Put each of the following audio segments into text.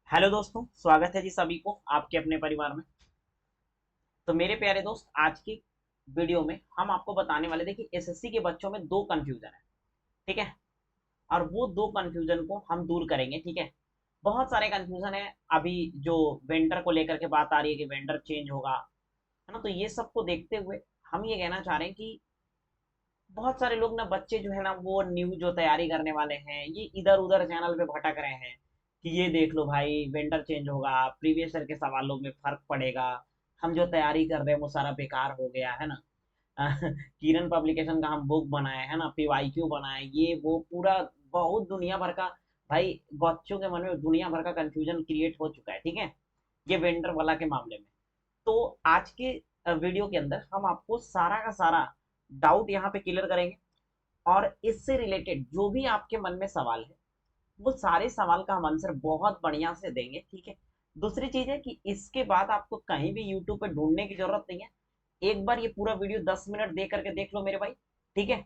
Hello दोस्तों, स्वागत है जी सभी को आपके अपने परिवार में। तो मेरे प्यारे दोस्त, आज की वीडियो में हम आपको बताने वाले, देखिए एसएससी के बच्चों में दो कंफ्यूजन है, ठीक है। और वो दो कंफ्यूजन को हम दूर करेंगे, ठीक है। बहुत सारे कंफ्यूजन है अभी, जो वेंडर को लेकर के बात आ रही है कि वेंडर चेंज होगा, है ना। तो ये सबको देखते हुए हम ये कहना चाह रहे हैं कि बहुत सारे लोग ना, बच्चे जो है ना, वो न्यू जो तैयारी करने वाले हैं, ये इधर उधर चैनल पे भटक रहे हैं कि ये देख लो भाई, वेंडर चेंज होगा, प्रीवियस ईयर के सवालों में फर्क पड़ेगा, हम जो तैयारी कर रहे हैं वो सारा बेकार हो गया है ना। किरण पब्लिकेशन का हम बुक बनाए है ना, पीवाईक्यू बनाए, ये वो पूरा बहुत दुनिया भर का, भाई बच्चों के मन में दुनिया भर का कंफ्यूजन क्रिएट हो चुका है, ठीक है। ये वेंडर वाला के मामले में। तो आज के वीडियो के अंदर हम आपको सारा का सारा डाउट यहाँ पे क्लियर करेंगे, और इससे रिलेटेड जो भी आपके मन में सवाल है, वो सारे सवाल का हम आंसर बहुत बढ़िया से देंगे, ठीक है। दूसरी चीज है कि इसके बाद आपको कहीं भी यूट्यूब पे ढूंढने की जरूरत नहीं है। एक बार ये पूरा वीडियो 10 मिनट दे करके देख लो मेरे भाई, ठीक है।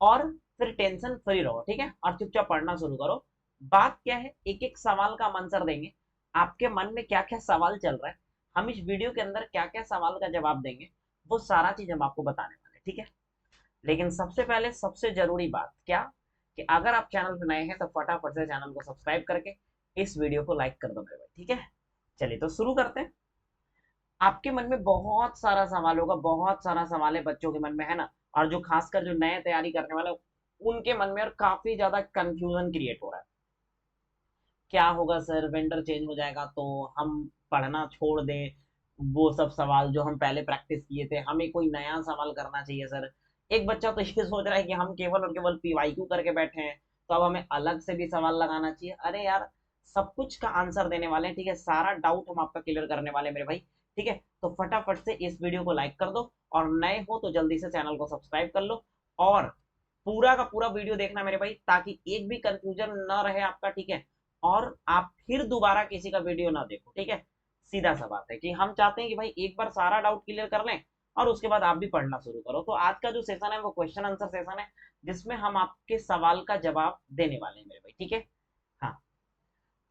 और फिर टेंशन फ्री रहो, ठीक है, और चुपचाप पढ़ना शुरू करो। बात क्या है, एक एक सवाल का हम आंसर देंगे। आपके मन में क्या क्या सवाल चल रहा है, हम इस वीडियो के अंदर क्या क्या सवाल का जवाब देंगे, वो सारा चीज हम आपको बताने वाले हैं, ठीक है। लेकिन सबसे पहले सबसे जरूरी बात क्या, कि अगर आप चैनल पर नए हैं तो फटाफट से चैनल को सब्सक्राइब करके इस वीडियो को लाइक कर दो मेरे भाई, ठीक है। चलिए तो शुरू करते हैं। आपके मन में बहुत सारा सवाल होगा, बहुत सारा सवाल है बच्चों के मन में, है ना। और जो खासकर जो नए तैयारी करने वाले, उनके मन में और काफी ज्यादा कंफ्यूजन क्रिएट हो रहा है। क्या होगा सर, वेंडर चेंज हो जाएगा तो हम पढ़ना छोड़ दें, वो सब सवाल जो हम पहले प्रैक्टिस किए थे, हमें कोई नया सवाल करना चाहिए सर। एक बच्चा तो ये सोच रहा है कि हम केवल और केवल पीवाईक्यू करके बैठे हैं, तो अब हमें अलग से भी सवाल लगाना चाहिए। अरे यार, सब कुछ का आंसर देने वाले हैं, ठीक है, सारा डाउट हम आपका क्लियर करने वाले हैं मेरे भाई, ठीक है। तो फटाफट से इस वीडियो को लाइक कर दो, और नए हो तो जल्दी से चैनल को सब्सक्राइब कर लो, और पूरा का पूरा वीडियो देखना मेरे भाई, ताकि एक भी कंफ्यूजन न रहे आपका, ठीक है। और आप फिर दोबारा किसी का वीडियो ना देखो, ठीक है। सीधा सा बात है कि हम चाहते हैं कि भाई एक बार सारा डाउट क्लियर कर लें, और उसके बाद आप भी पढ़ना शुरू करो। तो आज का जो सेशन है वो क्वेश्चन आंसर सेशन है, जिसमें हम आपके सवाल का जवाब देने वाले हैं मेरे भाई, ठीक है। हाँ,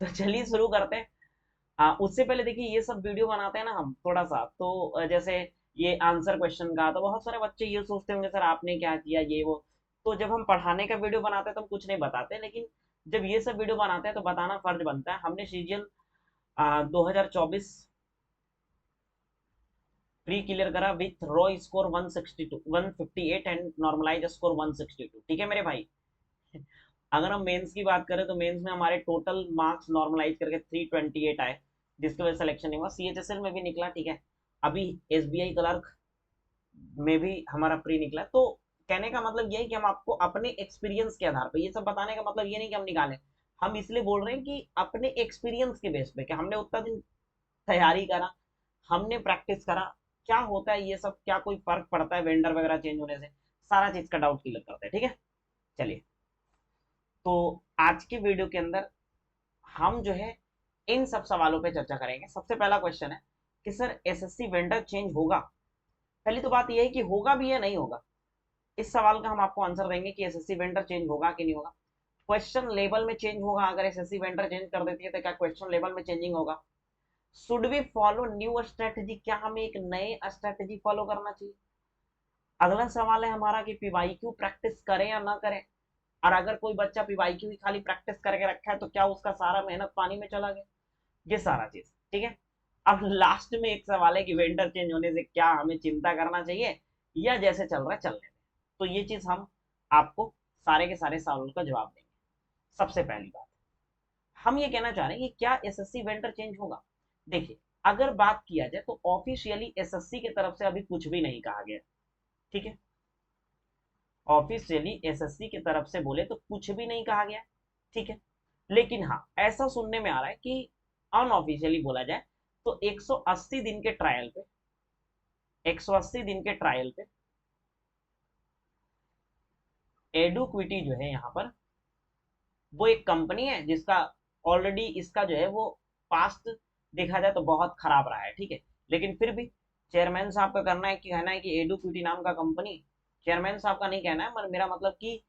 तो चलिए शुरू करते हैं। उससे पहले देखिए, ये सब वीडियो बनाते हैं ना हम थोड़ा सा, तो जैसे ये आंसर क्वेश्चन का, तो बहुत सारे बच्चे ये सोचते होंगे सर आपने क्या किया ये वो। तो जब हम पढ़ाने का वीडियो बनाते हैं तो हम कुछ नहीं बताते, लेकिन जब ये सब वीडियो बनाते हैं तो बताना फर्ज बनता है। हमने सीजन 2024 प्री क्लियर करा with raw score 162 158 and normalise score 162, ठीक है मेरे भाई। अगर हम मेंस की बात करें तो मेंस में हमारे टोटल मार्क्स नॉर्मलाइज करके 328 आए, जिसकी वजह से सिलेक्शन नहीं हुआ। सीएचएसएल में भी निकला, ठीक है। अभी एसबीआई क्लर्क में भी हमारा प्री निकला। तो कहने का मतलब ये है कि हम आपको अपने एक्सपीरियंस के आधार पर, ये सब बताने का मतलब ये नहीं कि हम निकालें, हम इसलिए बोल रहे हैं कि अपने एक्सपीरियंस के बेस पे, कि हमने उतना दिन तैयारी करा, हमने प्रैक्टिस करा, क्या होता है ये सब, क्या कोई फर्क पड़ता है वेंडर वगैरह चेंज होने से, सारा चीज का डाउट क्लियर करते हैं, ठीक है। चलिए, तो आज की वीडियो के अंदर हम जो है इन सब सवालों पे चर्चा करेंगे। सबसे पहला क्वेश्चन है कि सर एसएससी वेंडर चेंज होगा। पहली तो बात यह है कि होगा भी या नहीं होगा। इस सवाल का हम आपको आंसर देंगे कि एसएससी वेंडर चेंज होगा कि नहीं होगा। क्वेश्चन लेवल में चेंज होगा, अगर एसएससी वेंडर चेंज कर देती है तो क्या क्वेश्चन लेवल में चेंजिंग होगा। Should we follow new strategy, क्या हमें एक नए स्ट्रेटजी फॉलो करना चाहिए। अगला सवाल है हमारा कि पीवाईक्यू प्रैक्टिस करें या ना करें। और अगर कोई बच्चा पीवाईक्यू ही खाली प्रैक्टिस करके रखा है तो क्या उसका सारा मेहनत पानी में चला गया। ये सारा चीज, ठीक है। अब लास्ट में एक सवाल है कि वेंडर चेंज होने से क्या हमें चिंता करना चाहिए, या जैसे चल रहा है चलने दें। तो ये चीज हम आपको सारे के सारे सवालों का जवाब देंगे। सबसे पहली बात, हम ये कहना चाह रहे हैं कि क्या एसएससी वेंडर चेंज होगा। देखिए, अगर बात किया जाए तो ऑफिशियली एसएससी की तरफ से अभी कुछ भी नहीं कहा गया, ठीक है। ऑफिशियली एसएससी की तरफ से बोले तो कुछ भी नहीं कहा गया, ठीक है। लेकिन हाँ, ऐसा सुनने में आ रहा है कि अनऑफिशियली बोला जाए तो 180 दिन के ट्रायल पे, 180 दिन के ट्रायल पे एडुक्विटी जो है यहाँ पर, वो एक कंपनी है जिसका ऑलरेडी इसका जो है वो पास्ट देखा जाए तो बहुत खराब रहा है, ठीक है। लेकिन फिर भी चेयरमैन साहब का करना है कि कहना है कि एडुक्विटी नाम का कंपनी, चेयरमैन साहब का नहीं कहना है, मेरा मतलब कि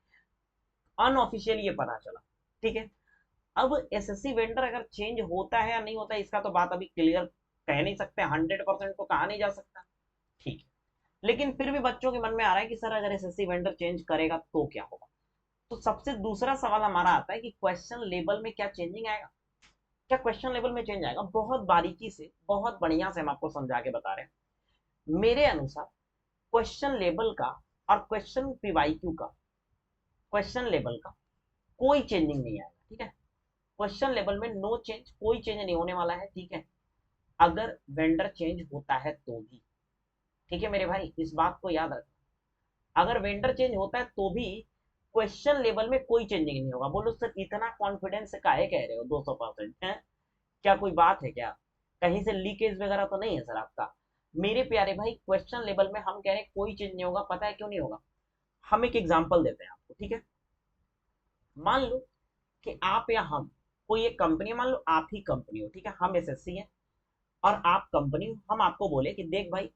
अनऑफिशियल ये पता चला, ठीक है। अब एसएससी वेंडर अगर चेंज होता है या नहीं होता है, इसका तो बात अभी क्लियर कह नहीं सकते, 100% तो कहा नहीं जा सकता, ठीक है। लेकिन फिर भी बच्चों के मन में आ रहा है कि सर अगर एसएससी वेंडर चेंज करेगा तो क्या होगा। तो सबसे दूसरा सवाल हमारा आता है कि क्वेश्चन लेवल में क्या चेंजिंग आएगा। क्या क्वेश्चन लेवल में चेंज आएगा? बहुत बारीकी से, बहुत बढ़िया से हम आपको समझा के बता रहे हैं। मेरे अनुसार क्वेश्चन लेवल का और क्वेश्चन पीवाईक्यू का, क्वेश्चन लेवल का कोई चेंजिंग नहीं आएगा, ठीक है। क्वेश्चन लेवल में नो चेंज, कोई चेंज नहीं होने वाला है, ठीक है। अगर वेंडर चेंज होता है तो भी, ठीक है मेरे भाई, इस बात को याद रखना। अगर वेंडर चेंज होता है तो भी क्वेश्चन लेवल में कोई चेंजिंग नहीं होगा। बोलो सर इतना कॉन्फिडेंस से काहे कह रहे हो 200% है? क्या कोई बात है क्या? कहीं से लीकेज वगैरह तो नहीं है सर आपका? मेरे प्यारे भाई, क्वेश्चन लेवल में हम कह रहे हैं कोई चेंज नहीं होगा। पता है क्यों नहीं होगा? हम एक एग्जांपल देते हैं आपको, ठीक है। मान लो कि आप या हम, कोई एक कंपनी, मान लो आप ही कंपनी हो, ठीक है, हम एसएससी है और आप कंपनी हो। हम आपको बोले कि देख भाई,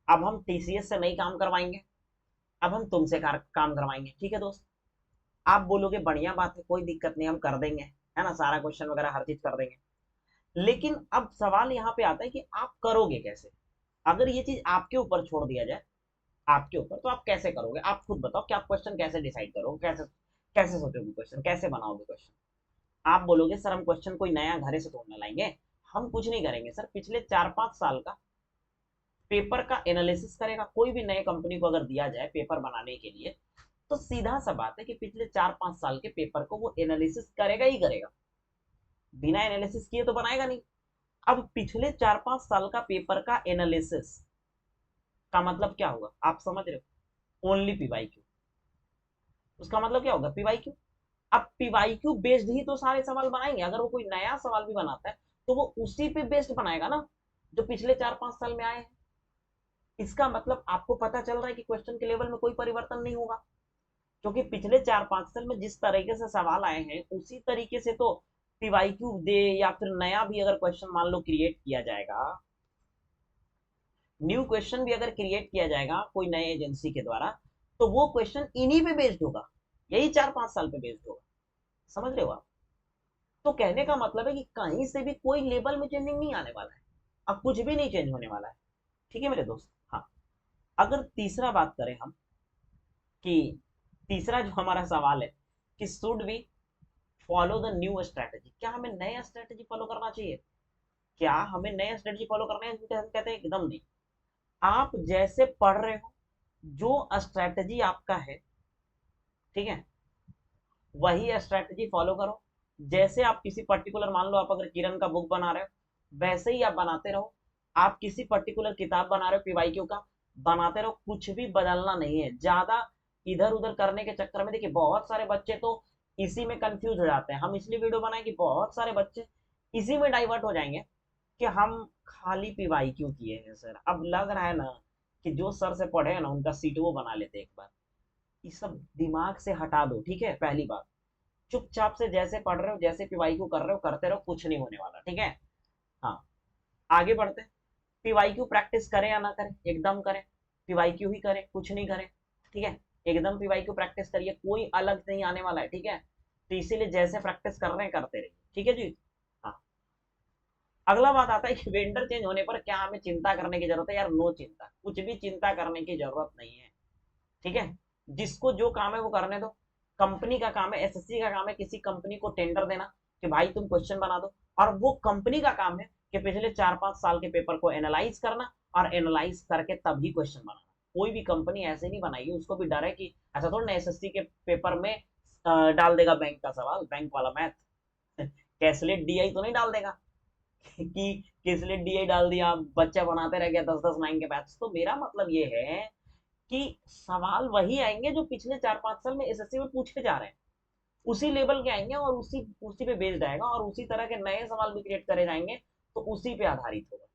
अब हम टीसीएस से नहीं काम करवाएंगे, अब हम तुमसे काम करवाएंगे, ठीक है दोस्त। आप बोलोगे बढ़िया बात है, कोई दिक्कत नहीं, हम कर देंगे, है ना, सारा क्वेश्चन वगैरह हर चीज कर देंगे। लेकिन अब सवाल यहाँ पे आता है कि आप करोगे कैसे? अगर ये चीज आपके ऊपर छोड़ दिया जाए, आपके ऊपर, तो आप कैसे करोगे? आप खुद बताओ कि आप क्वेश्चन कैसे डिसाइड करोगे, कैसे कैसे सोचोगे, क्वेश्चन कैसे बनाओगे क्वेश्चन? आप बोलोगे सर हम क्वेश्चन कोई नया घरे से तोड़ने लाएंगे, हम कुछ नहीं करेंगे सर, पिछले 4-5 साल का पेपर का एनालिसिस करेगा। कोई भी नए कंपनी को अगर दिया जाए पेपर बनाने के लिए, तो सीधा सा बात है कि पिछले 4-5 साल के पेपर को वो एनालिसिस करेगा ही करेगा, बिना एनालिसिस किए तो बनाएगा नहीं। अब पिछले 4-5 साल का पेपर का एनालिसिस का मतलब क्या होगा, आप समझ रहे हो? Only PYQ. उसका मतलब क्या होगा? पीवाईक्यू। अब पीवाईक्यू बेस्ड ही तो सारे सवाल बनाएंगे। अगर वो कोई नया सवाल भी बनाता है तो वो उसी पे बेस्ड बनाएगा ना, जो पिछले 4-5 साल में आए हैं। इसका मतलब आपको पता चल रहा है कि क्वेश्चन के लेवल में कोई परिवर्तन नहीं होगा, क्योंकि पिछले 4-5 साल में जिस तरीके से सवाल आए हैं उसी तरीके से तो पीवाईक्यू दे, या फिर नया भी अगर क्वेश्चन मान लो क्रिएट किया जाएगा, न्यू क्वेश्चन भी अगर क्रिएट किया जाएगा कोई नए एजेंसी के द्वारा, तो वो क्वेश्चन इन्हीं पे बेस्ड होगा, यही 4-5 साल पे बेस्ड होगा। समझ रहे हो आप? तो कहने का मतलब है कि कहीं से भी कोई लेवल में चेंजिंग नहीं आने वाला है, अब कुछ भी नहीं चेंज होने वाला है, ठीक है मेरे दोस्त। हाँ, अगर तीसरा बात करें हम, कि तीसरा जो हमारा सवाल है कि should we follow the new strategy, क्या हमें नया स्ट्रेटेजी फॉलो करना चाहिए? क्या हमें नया स्ट्रेटेजी फॉलो करना है? हम कहते हैं एकदम नहीं। आप जैसे पढ़ रहे हो, जो स्ट्रेटेजी आपका है, ठीक है, वही स्ट्रेटेजी फॉलो करो। जैसे आप किसी पर्टिकुलर, मान लो आप अगर किरण का बुक बना रहे हो, वैसे ही आप बनाते रहो। आप किसी पर्टिकुलर किताब बना रहे हो पीवाईक्यू का, बनाते रहो, कुछ भी बदलना नहीं है। ज्यादा इधर उधर करने के चक्कर में देखिए बहुत सारे बच्चे तो इसी में कंफ्यूज हो जाते हैं। हम इसलिए वीडियो बनाए कि बहुत सारे बच्चे इसी में डाइवर्ट हो जाएंगे कि हम खाली पीवाईक्यू किए हैं सर। अब लग रहा है ना कि जो सर से पढ़े हैं ना उनका सीट वो बना लेते एक बार। ये सब दिमाग से हटा दो, ठीक है। पहली बात, चुपचाप से जैसे पढ़ रहे हो, जैसे पीवाईक्यू कर रहे हो करते रहो, कुछ नहीं होने वाला, ठीक है। हाँ, आगे बढ़ते हैं। पीवाईक्यू प्रैक्टिस करें या ना करें? एकदम करें, पीवाईक्यू ही करें, कुछ नहीं करें, ठीक है। एकदम पीवाईक्यू प्रैक्टिस करिए, कोई अलग नहीं आने वाला है, ठीक है। तो इसीलिए जैसे प्रैक्टिस कर रहे हैं करते रहिए, ठीक है जी। हाँ, अगला बात आता है कि वेंडर चेंज होने पर क्या हमें चिंता करने की जरूरत है? यार नो चिंता, कुछ भी चिंता करने की जरूरत नहीं है, ठीक है। जिसको जो काम है वो करने दो। कंपनी का काम है, एसएससी का काम है किसी कंपनी को टेंडर देना कि भाई तुम क्वेश्चन बना दो, और वो कंपनी का काम है कि पिछले 4-5 साल के पेपर को एनालाइज करना और एनालाइज करके तभी क्वेश्चन बनाना। कोई भी कंपनी ऐसे नहीं बनाएगी, उसको भी डर है कि अच्छा थोड़ा ना एसएससी के पेपर में डाल देगा बैंक का सवाल, बैंक वाला मैथ कैसलेट डीआई तो नहीं डाल देगा कि कैसलेट डीआई डाल दिया, बच्चा बनाते रह गया 10-10 लाइन के मैथ्स। तो मेरा मतलब ये है कि सवाल वही आएंगे जो पिछले 4-5 साल में एसएससी में पूछे जा रहे हैं, उसी लेवल के आएंगे और उसी उसी पे बेस्ड आएगा, और उसी तरह के नए सवाल भी क्रिएट करे जाएंगे तो उसी पे आधारित होगा।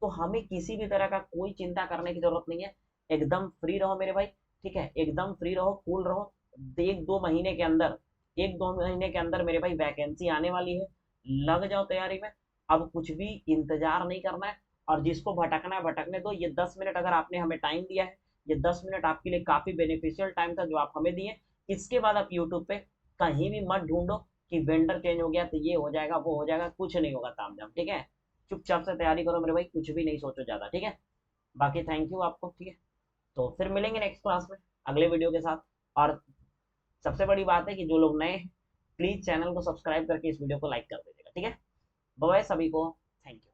तो हमें किसी भी तरह का कोई चिंता करने की जरूरत नहीं है। एकदम फ्री रहो मेरे भाई, ठीक है, एकदम फ्री रहो, कूल रहो। 1-2 महीने के अंदर, 1-2 महीने के अंदर मेरे भाई वैकेंसी आने वाली है, लग जाओ तैयारी में। अब कुछ भी इंतजार नहीं करना है, और जिसको भटकना है भटकने दो। ये 10 मिनट अगर आपने हमें टाइम दिया है, ये 10 मिनट आपके लिए काफी बेनिफिशियल टाइम था जो आप हमें दिए। इसके बाद आप यूट्यूब पे कहीं भी मत ढूंढो, कि वेंडर चेंज हो गया तो ये हो जाएगा वो हो जाएगा, कुछ नहीं होगा तामझाम, ठीक है। चुपचाप से तैयारी करो मेरे भाई, कुछ भी नहीं सोचो ज़्यादा, ठीक है। बाकी थैंक यू आपको, ठीक है। तो फिर मिलेंगे नेक्स्ट क्लास में अगले वीडियो के साथ। और सबसे बड़ी बात है कि जो लोग नए हैं प्लीज़ चैनल को सब्सक्राइब करके इस वीडियो को लाइक कर दीजिएगा, ठीक है। बाय सभी को, थैंक यू।